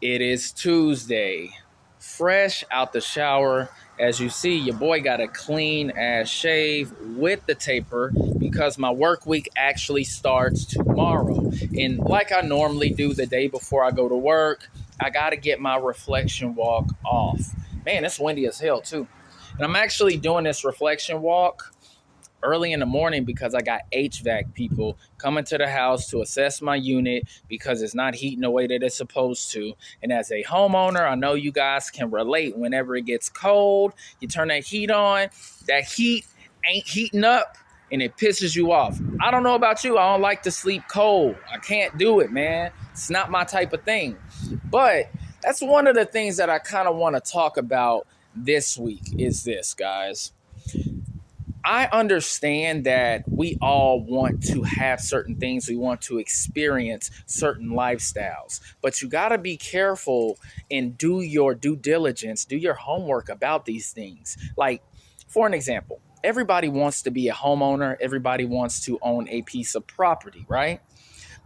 It is Tuesday, fresh out the shower. As you see, your boy got a clean ass shave with the taper because my work week actually starts tomorrow. And like I normally do the day before I go to work, I got to get my reflection walk off. Man, it's windy as hell too. And I'm actually doing this reflection walk early in the morning because I got HVAC people coming to the house to assess my unit because it's not heating the way that it's supposed to. And as a homeowner, I know you guys can relate. Whenever it gets cold, you turn that heat on, that heat ain't heating up and it pisses you off. I don't know about you. I don't like to sleep cold. I can't do it, man. It's not my type of thing. But that's one of the things that I kind of want to talk about this week is this, guys. I understand that we all want to have certain things. We want to experience certain lifestyles, but you got to be careful and do your due diligence, do your homework about these things. Like, for an example, everybody wants to be a homeowner. Everybody wants to own a piece of property, right?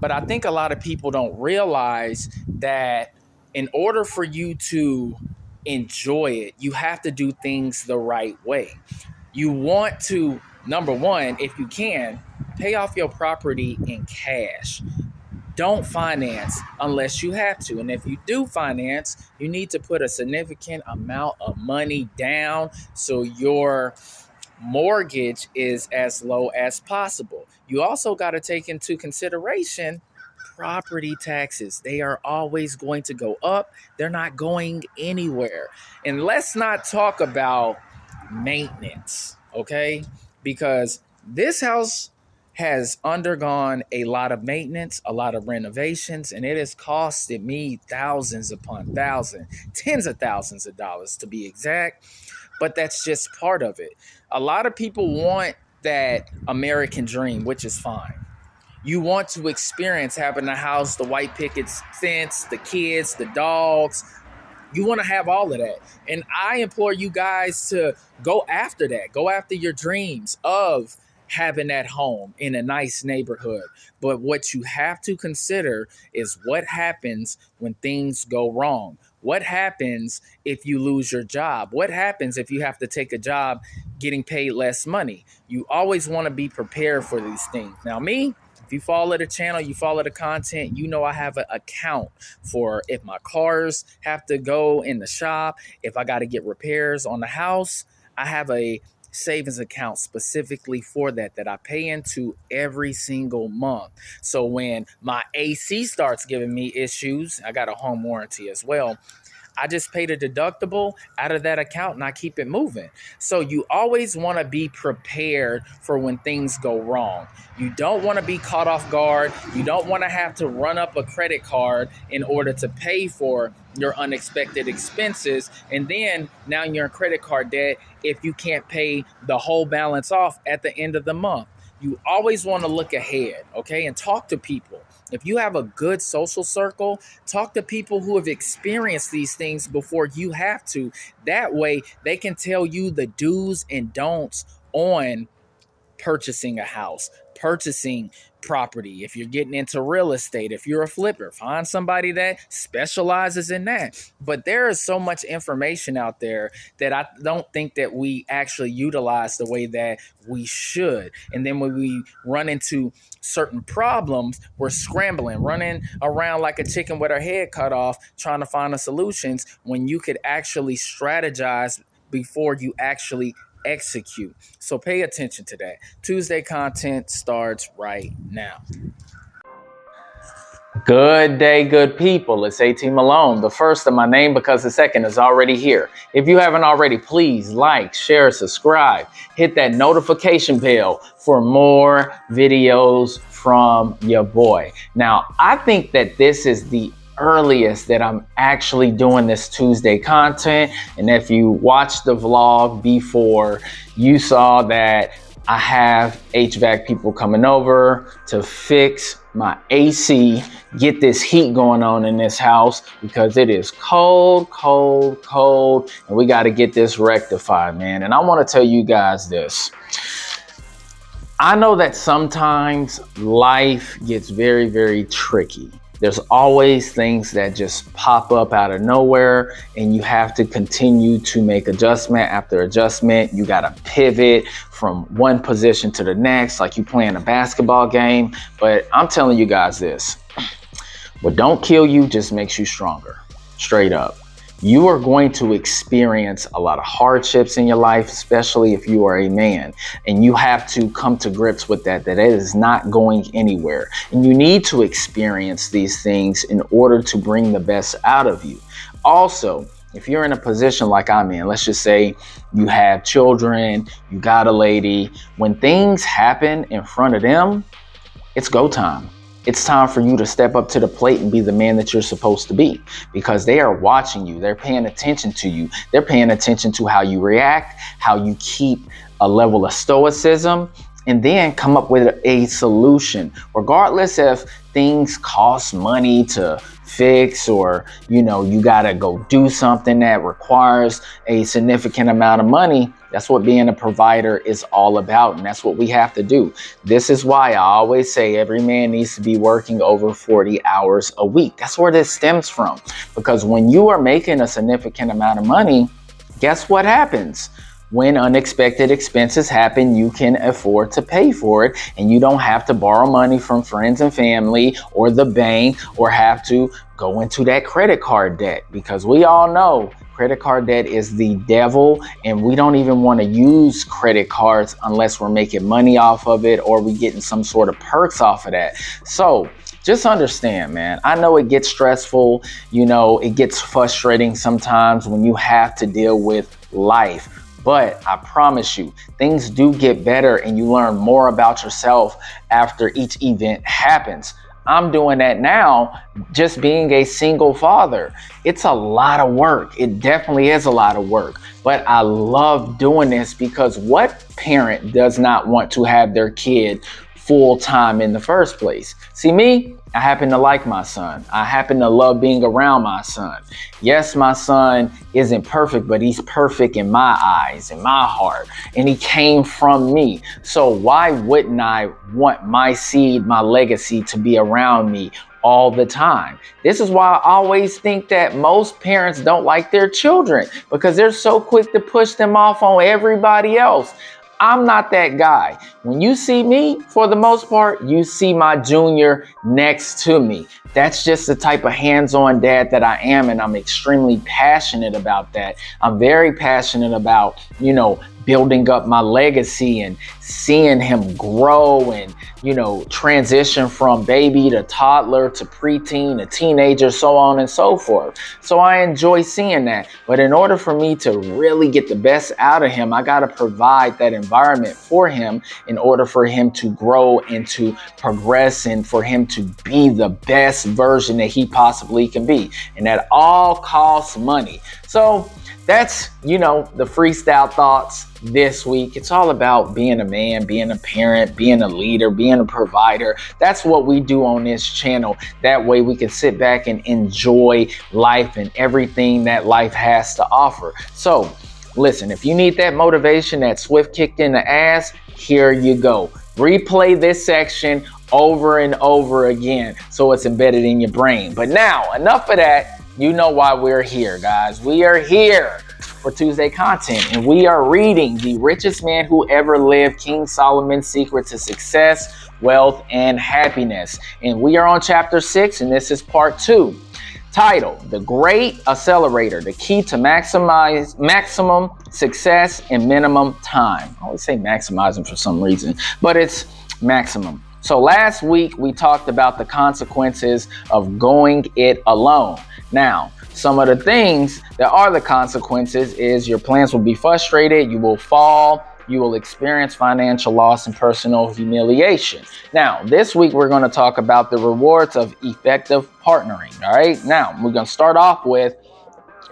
But I think a lot of people don't realize that in order for you to enjoy it, you have to do things the right way. You want to, number one, if you can, pay off your property in cash. Don't finance unless you have to. And if you do finance, you need to put a significant amount of money down so your mortgage is as low as possible. You also got to take into consideration property taxes. They are always going to go up. They're not going anywhere. And let's not talk about maintenance, okay? Because this house has undergone a lot of maintenance, a lot of renovations, and it has costed me thousands upon thousands, tens of thousands of dollars to be exact. But that's just part of it. A lot of people want that American dream, which is fine. You want to experience having the house, the white picket fence, the kids, the dogs. You want to have all of that. And I implore you guys to go after that. Go after your dreams of having that home in a nice neighborhood. But what you have to consider is what happens when things go wrong. What happens if you lose your job? What happens if you have to take a job getting paid less money? You always want to be prepared for these things. Now, me, if you follow the channel, you follow the content, you know I have an account for if my cars have to go in the shop, if I got to get repairs on the house. I have a savings account specifically for that I pay into every single month. So when my AC starts giving me issues, I got a home warranty as well. I just paid a deductible out of that account and I keep it moving. So you always want to be prepared for when things go wrong. You don't want to be caught off guard. You don't want to have to run up a credit card in order to pay for your unexpected expenses. And then now you're in credit card debt if you can't pay the whole balance off at the end of the month. You always want to look ahead, okay, and talk to people. If you have a good social circle, talk to people who have experienced these things before you have to. That way, they can tell you the do's and don'ts on purchasing a house, purchasing property. If you're getting into real estate, if you're a flipper, find somebody that specializes in that. But there is so much information out there that I don't think that we actually utilize the way that we should. And then when we run into certain problems, we're scrambling, running around like a chicken with our head cut off, trying to find the solutions when you could actually strategize before you actually execute. So pay attention to that. Tuesday content starts right now. Good day, good people. It's AT Malone, the first of my name because the second is already here. If you haven't already, please like, share, subscribe, hit that notification bell for more videos from your boy. Now, I think that this is the earliest that I'm actually doing this Tuesday content. And if you watched the vlog before, you saw that I have HVAC people coming over to fix my AC, get this heat going on in this house because it is cold, and we got to get this rectified, man. And I want to tell you guys this. I know that sometimes life gets very, very tricky. There's always things that just pop up out of nowhere, and you have to continue to make adjustment after adjustment. You got to pivot from one position to the next, like you playing a basketball game. But I'm telling you guys this, what don't kill you just makes you stronger, straight up. You are going to experience a lot of hardships in your life, especially if you are a man, and you have to come to grips with that it is not going anywhere. And you need to experience these things in order to bring the best out of you. Also, if you're in a position like I'm in, let's just say you have children, you got a lady, when things happen in front of them, it's go time. It's time for you to step up to the plate and be the man that you're supposed to be, because they are watching you. They're paying attention to you. They're paying attention to how you react, how you keep a level of stoicism, and then come up with a solution, regardless if things cost money to fix, or you gotta go do something that requires a significant amount of money. That's what being a provider is all about, and that's what we have to do. This is why I always say every man needs to be working over 40 hours a week. That's where this stems from, because when you are making a significant amount of money, guess what happens? When unexpected expenses happen, you can afford to pay for it, and you don't have to borrow money from friends and family or the bank, or have to go into that credit card debt, because we all know credit card debt is the devil, and we don't even want to use credit cards unless we're making money off of it or we getting some sort of perks off of that. So just understand, man, I know it gets stressful, it gets frustrating sometimes when you have to deal with life. But I promise you, things do get better, and you learn more about yourself after each event happens. I'm doing that now, just being a single father. It's a lot of work. It definitely is a lot of work. But I love doing this, because what parent does not want to have their kid full time in the first place? See, me, I happen to like my son. I happen to love being around my son. Yes, my son isn't perfect, but he's perfect in my eyes, in my heart, and he came from me. So why wouldn't I want my seed, my legacy to be around me all the time? This is why I always think that most parents don't like their children, because they're so quick to push them off on everybody else. I'm not that guy. When you see me, for the most part, you see my junior next to me. That's just the type of hands-on dad that I am, and I'm extremely passionate about that. I'm very passionate about, building up my legacy and seeing him grow and, transition from baby to toddler to preteen to teenager, so on and so forth. So I enjoy seeing that. But in order for me to really get the best out of him, I got to provide that environment for him in order for him to grow and to progress, and for him to be the best version that he possibly can be. And that all costs money. So that's, the freestyle thoughts this week. It's all about being a man, being a parent, being a leader, being a provider. That's what we do on this channel. That way we can sit back and enjoy life and everything that life has to offer. So listen, if you need that motivation, that swift kick in the ass, here you go. Replay this section over and over again so it's embedded in your brain. But now, enough of that. You know why we're here, guys. We are here for Tuesday content, and we are reading The Richest Man Who Ever Lived, King Solomon's Secret to Success, Wealth, and Happiness. And we are on chapter 6, and this is part 2. Titled, The Great Accelerator, the Key to Maximum Success in Minimum Time. I always say maximizing for some reason, but it's maximum. So last week, we talked about the consequences of going it alone. Now, some of the things that are the consequences is your plans will be frustrated, you will fall, you will experience financial loss and personal humiliation. Now, this week we're going to talk about the rewards of effective partnering. All right. Now, we're going to start off with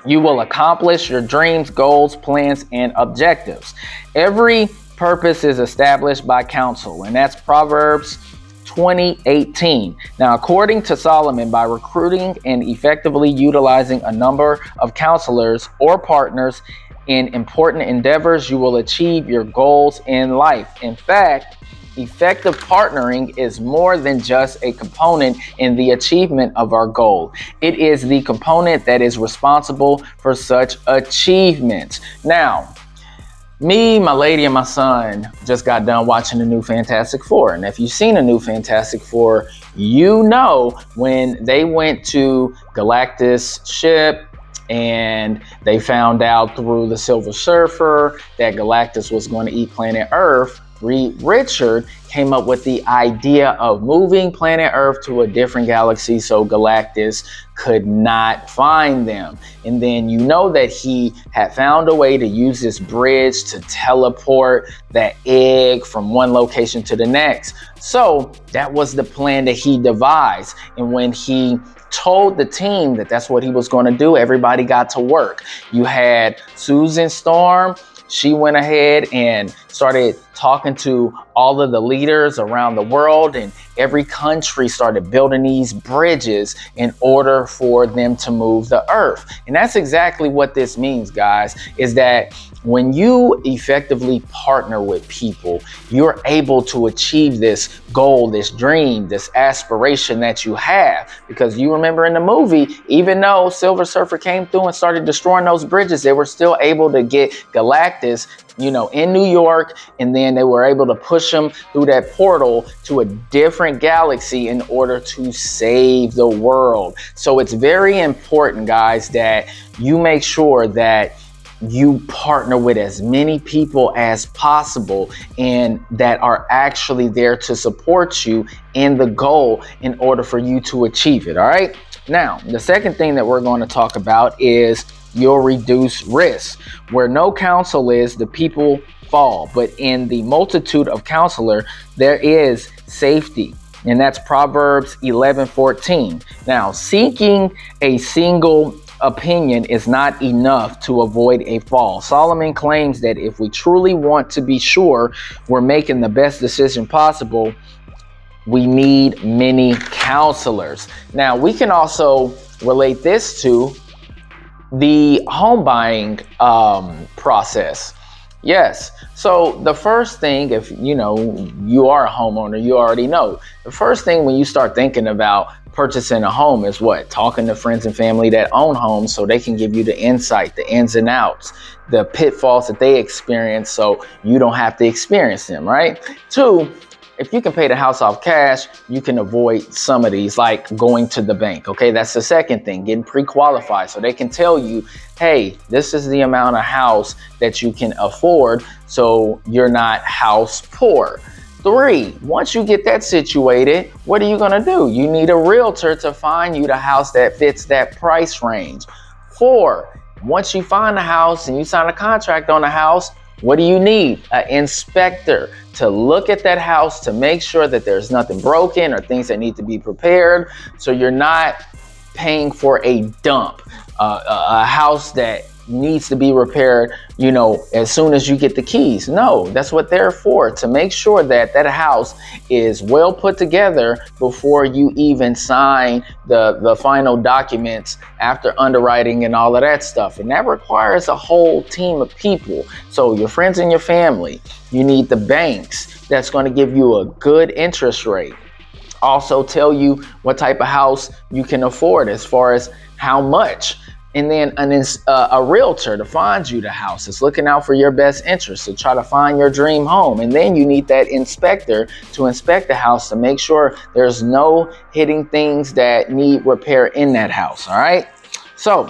you will accomplish your dreams, goals, plans, and objectives. Every purpose is established by counsel, and that's Proverbs 20:18. Now, according to Solomon, by recruiting and effectively utilizing a number of counselors or partners in important endeavors, you will achieve your goals in life. In fact, Effective partnering is more than just a component in the achievement of our goal. It is the component that is responsible for such achievements. Now, me, my lady, and my son just got done watching the new Fantastic Four. And if you've seen the new Fantastic Four, you know when they went to Galactus' ship and they found out through the Silver Surfer that Galactus was going to eat planet Earth, Reed Richard came up with the idea of moving planet Earth to a different galaxy so Galactus could not find them. And then you know that he had found a way to use this bridge to teleport that egg from one location to the next. So that was the plan that he devised. And when he told the team that that's what he was going to do, everybody got to work. You had Susan Storm. She went ahead and started talking to all of the leaders around the world, and every country started building these bridges in order for them to move the earth. And that's exactly what this means, guys, is that when you effectively partner with people, you're able to achieve this goal, this dream, this aspiration that you have. Because you remember in the movie, even though Silver Surfer came through and started destroying those bridges, they were still able to get Galactus, in New York, and then they were able to push him through that portal to a different galaxy in order to save the world. So it's very important, guys, that you make sure that you partner with as many people as possible and that are actually there to support you in the goal in order for you to achieve it. All right. Now, the second thing that we're going to talk about is you'll reduce risk. Where no counsel is, the people fall. But in the multitude of counselor, there is safety. And that's Proverbs 11:14. Now, seeking a single opinion is not enough to avoid a fall. Solomon claims that if we truly want to be sure we're making the best decision possible, we need many counselors. Now, we can also relate this to the home buying process. Yes. So the first thing, if you are a homeowner, you already know the first thing when you start thinking about purchasing a home is what? Talking to friends and family that own homes so they can give you the insight, the ins and outs, the pitfalls that they experience so you don't have to experience them, right? 2, if you can pay the house off cash, you can avoid some of these, like going to the bank. Okay, that's the second thing, getting pre-qualified so they can tell you, hey, this is the amount of house that you can afford so you're not house poor. 3, once you get that situated, what are you going to do? You need a realtor to find you the house that fits that price range. 4, once you find the house and you sign a contract on the house, what do you need? An inspector to look at that house to make sure that there's nothing broken or things that need to be prepared. So you're not paying for a dump, a house that needs to be repaired, as soon as you get the keys. No, that's what they're for, to make sure that that house is well put together before you even sign the final documents after underwriting and all of that stuff. And that requires a whole team of people. So your friends and your family, you need the banks that's going to give you a good interest rate. Also tell you what type of house you can afford as far as how much. And then a realtor to find you the house. It's looking out for your best interest to try to find your dream home. And then you need that inspector to inspect the house to make sure there's no hidden things that need repair in that house. All right. So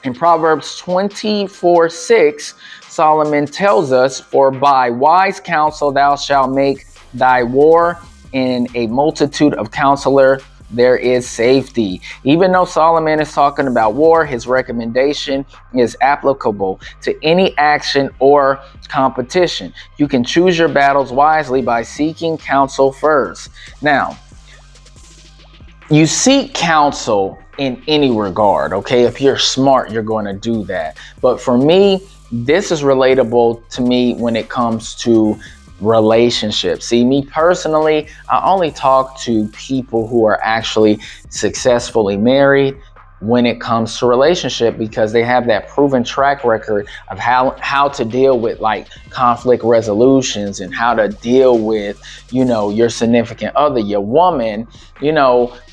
in Proverbs 24:6, Solomon tells us, for by wise counsel thou shalt make thy war, in a multitude of counselor there is safety. Even though Solomon is talking about war, his recommendation is applicable to any action or competition. You can choose your battles wisely by seeking counsel first. Now, you seek counsel in any regard, okay? If you're smart, you're going to do that. But for me, this is relatable to me when it comes to relationships. See, me personally, I only talk to people who are actually successfully married, when it comes to relationship, because they have that proven track record of how to deal with like conflict resolutions and how to deal with, your significant other, your woman,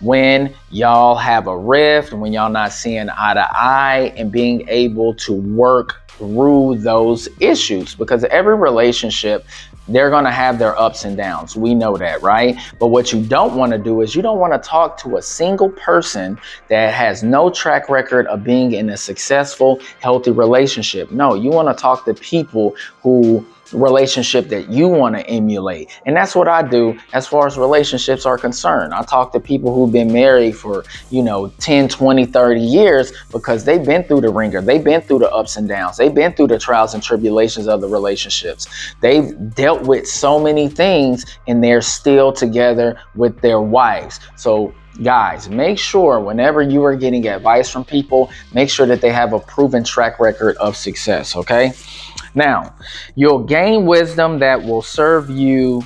when y'all have a rift, when y'all not seeing eye to eye, and being able to work through those issues, because every relationship, they're going to have their ups and downs. We know that, right? But what you don't want to do is you don't want to talk to a single person that has no track record of being in a successful, healthy relationship. No, you want to talk to people who relationship that you want to emulate. And that's what I do as far as relationships are concerned. I talk to people who've been married for, 10, 20, 30 years, because they've been through the ringer. They've been through the ups and downs. They've been through the trials and tribulations of the relationships. They've dealt with so many things, and they're still together with their wives. So guys, make sure whenever you are getting advice from people, make sure that they have a proven track record of success, okay? Now, you'll gain wisdom that will serve you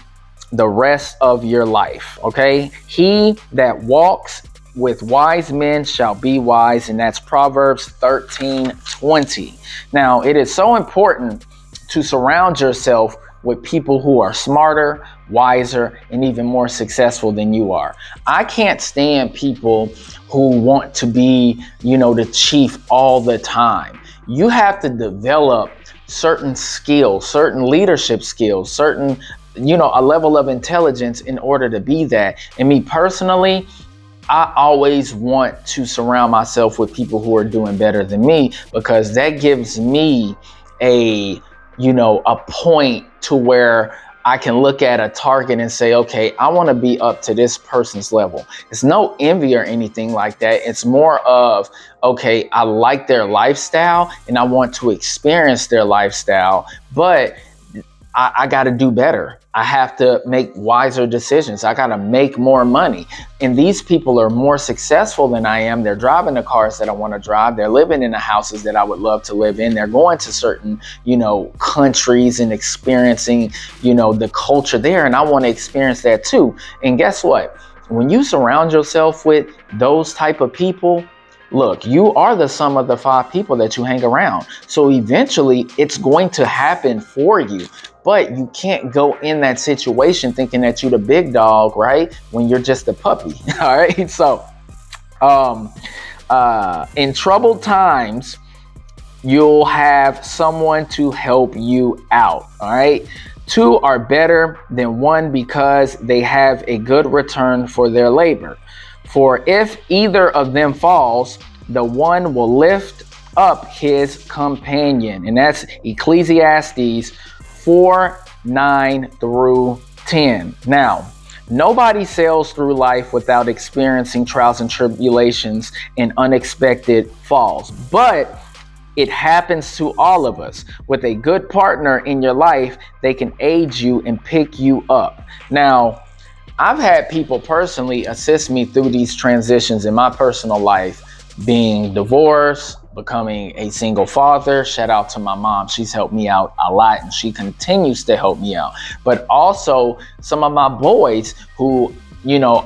the rest of your life, okay? He that walks with wise men shall be wise, and that's Proverbs 13:20. Now, it is so important to surround yourself with people who are smarter, wiser, and even more successful than you are. I can't stand people who want to be, the chief all the time. You have to develop certain skills, certain leadership skills, certain, a level of intelligence in order to be that. And me personally, I always want to surround myself with people who are doing better than me, because that gives me a point to where I can look at a target and say, okay, I want to be up to this person's level. It's no envy or anything like that. It's more of, okay, I like their lifestyle and I want to experience their lifestyle, but I got to do better. I have to make wiser decisions. I got to make more money. And these people are more successful than I am. They're driving the cars that I want to drive. They're living in the houses that I would love to live in. They're going to certain, countries and experiencing, the culture there. And I want to experience that too. And guess what? When you surround yourself with those type of people, look, you are the sum of the 5 people that you hang around. So eventually it's going to happen for you. But you can't go in that situation thinking that you're the big dog, right? When you're just a puppy. All right. So in troubled times, you'll have someone to help you out. All right. 2 are better than 1 because they have a good return for their labor. For if either of them falls, the one will lift up his companion. And that's Ecclesiastes 4:9-10. Now, nobody sails through life without experiencing trials and tribulations and unexpected falls. But it happens to all of us. With a good partner in your life, they can aid you and pick you up. Now, I've had people personally assist me through these transitions in my personal life, being divorced, becoming a single father. Shout out to my mom. She's helped me out a lot and she continues to help me out. But also some of my boys who,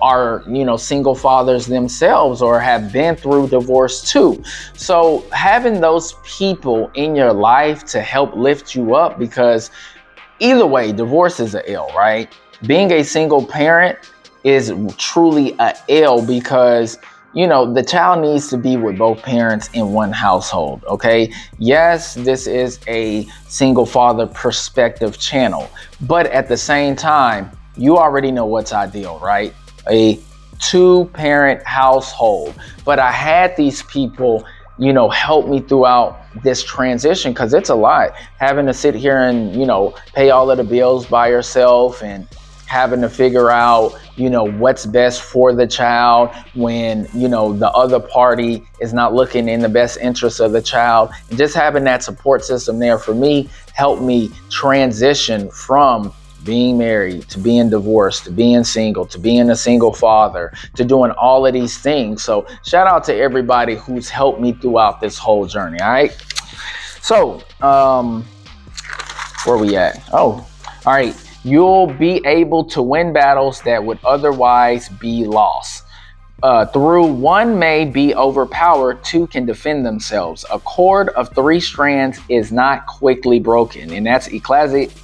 are, single fathers themselves or have been through divorce too. So having those people in your life to help lift you up, because either way, divorce is a L, right? Being a single parent is truly a L, because the child needs to be with both parents in one household. Okay. Yes, this is a single father perspective channel, but at the same time, you already know what's ideal, right? A 2-parent household. But I had these people, help me throughout this transition, because it's a lot having to sit here and, pay all of the bills by yourself and having to figure out, what's best for the child when, the other party is not looking in the best interest of the child. And just having that support system there for me helped me transition from being married to being divorced to being single to being a single father to doing all of these things. So shout out to everybody who's helped me throughout this whole journey. All right. So where we at? Oh, all right. You'll be able to win battles that would otherwise be lost. through one may be overpowered, two can defend themselves. A cord of 3 strands is not quickly broken. And that's Ecclesiastes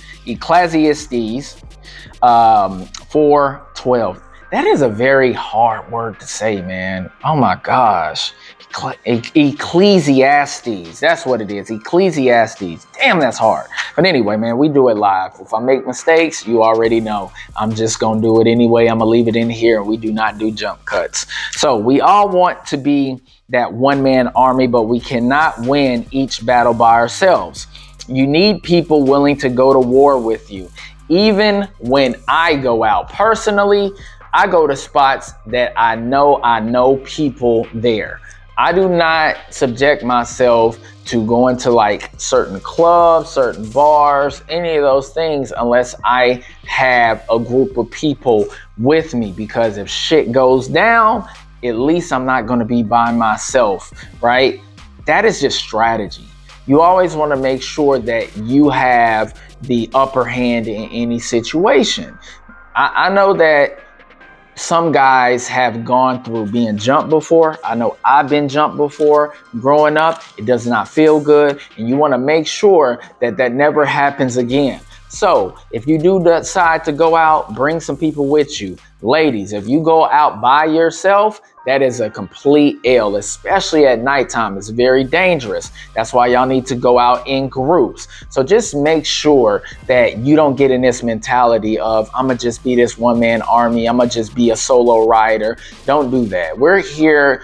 4:12. That is a very hard word to say, man. Oh my gosh. Ecclesiastes. That's what it is. Ecclesiastes. Damn, that's hard. But anyway, man, we do it live. If I make mistakes, you already know. I'm just going to do it anyway. I'm going to leave it in here. We do not do jump cuts. So we all want to be that one-man army, but we cannot win each battle by ourselves. You need people willing to go to war with you. Even when I go out personally, I go to spots that I know people there. I do not subject myself to going to like certain clubs, certain bars, any of those things unless I have a group of people with me, because if shit goes down, at least I'm not going to be by myself, right? That is just strategy. You always want to make sure that you have the upper hand in any situation. I know that some guys have gone through being jumped before. I know I've been jumped before growing up. It does not feel good. And you want to make sure that that never happens again. So if you do decide to go out, bring some people with you. Ladies, if you go out by yourself, that is a complete L, especially at nighttime. It's very dangerous. That's why y'all need to go out in groups. So just make sure that you don't get in this mentality of, I'm gonna just be this one-man army. I'm gonna just be a solo rider. Don't do that. We're here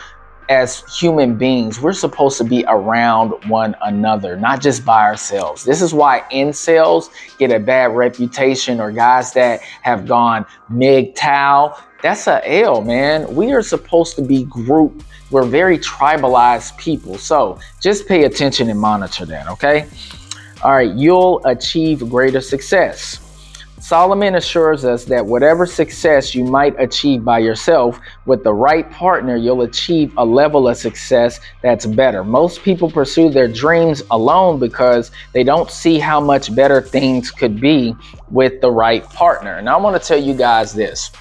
as human beings. We're supposed to be around one another, not just by ourselves. This is why incels get a bad reputation, or guys that have gone MGTOW. That's a L, man. We are supposed to be grouped. We're very tribalized people. So just pay attention and monitor that, okay? All right, you'll achieve greater success. Solomon assures us that whatever success you might achieve by yourself, with the right partner, you'll achieve a level of success that's better. Most people pursue their dreams alone because they don't see how much better things could be with the right partner. And I want to tell you guys this.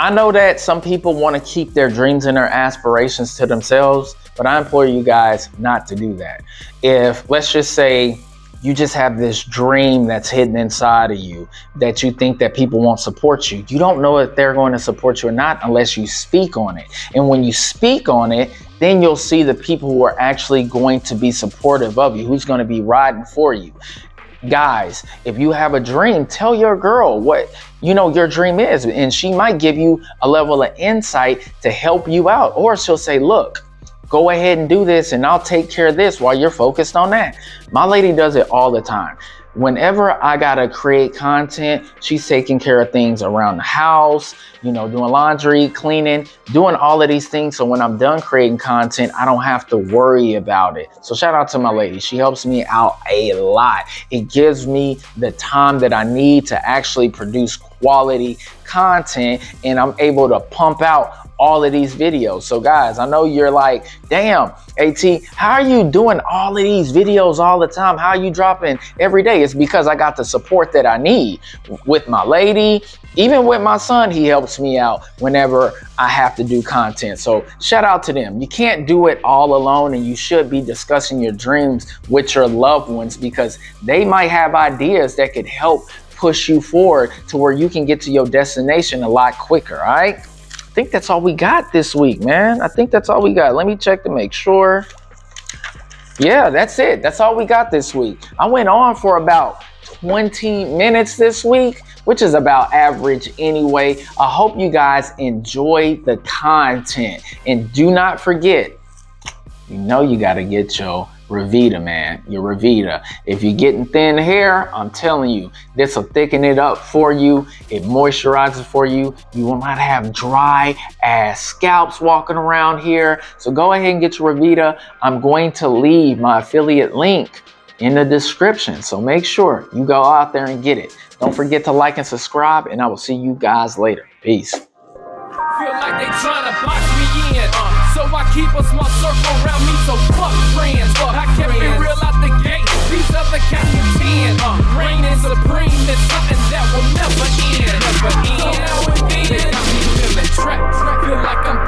I know that some people want to keep their dreams and their aspirations to themselves, but I implore you guys not to do that. If, let's just say, you just have this dream that's hidden inside of you that you think that people won't support you, you don't know if they're going to support you or not unless you speak on it. And when you speak on it, then you'll see the people who are actually going to be supportive of you, who's going to be riding for you. Guys, if you have a dream, tell your girl what your dream is, and she might give you a level of insight to help you out. Or she'll say, look, go ahead and do this and I'll take care of this while you're focused on that. My lady does it all the time. Whenever I gotta create content, she's taking care of things around the house, doing laundry, cleaning, doing all of these things. So when I'm done creating content, I don't have to worry about it. So shout out to my lady. She helps me out a lot. It gives me the time that I need to actually produce quality content, and I'm able to pump out all of these videos. So guys, I know you're like, damn, AT, how are you doing all of these videos all the time? How are you dropping every day? It's because I got the support that I need with my lady. Even with my son, he helps me out whenever I have to do content. So shout out to them. You can't do it all alone, and you should be discussing your dreams with your loved ones, because they might have ideas that could help push you forward to where you can get to your destination a lot quicker, all right? I think that's all we got this week, man. I think that's all we got. Let me check to make sure. Yeah, that's it. That's all we got this week. I went on for about 20 minutes this week, which is about average anyway. I hope you guys enjoy the content. And do not forget, you got to get your Revita, man. Your Revita. If you're getting thin hair, I'm telling you, this will thicken it up for you. It moisturizes for you. You will not have dry ass scalps walking around here. So go ahead and get your Revita. I'm going to leave my affiliate link in the description. So make sure you go out there and get it. Don't forget to like and subscribe, and I will see you guys later. Peace. Feel like they tryna box me in, so I keep a small circle around me, so fuck friends, I kept it real out the gate, these other cats pretend, reigning supreme is something that will never end, so now and then, they got me feeling trapped. feel like I'm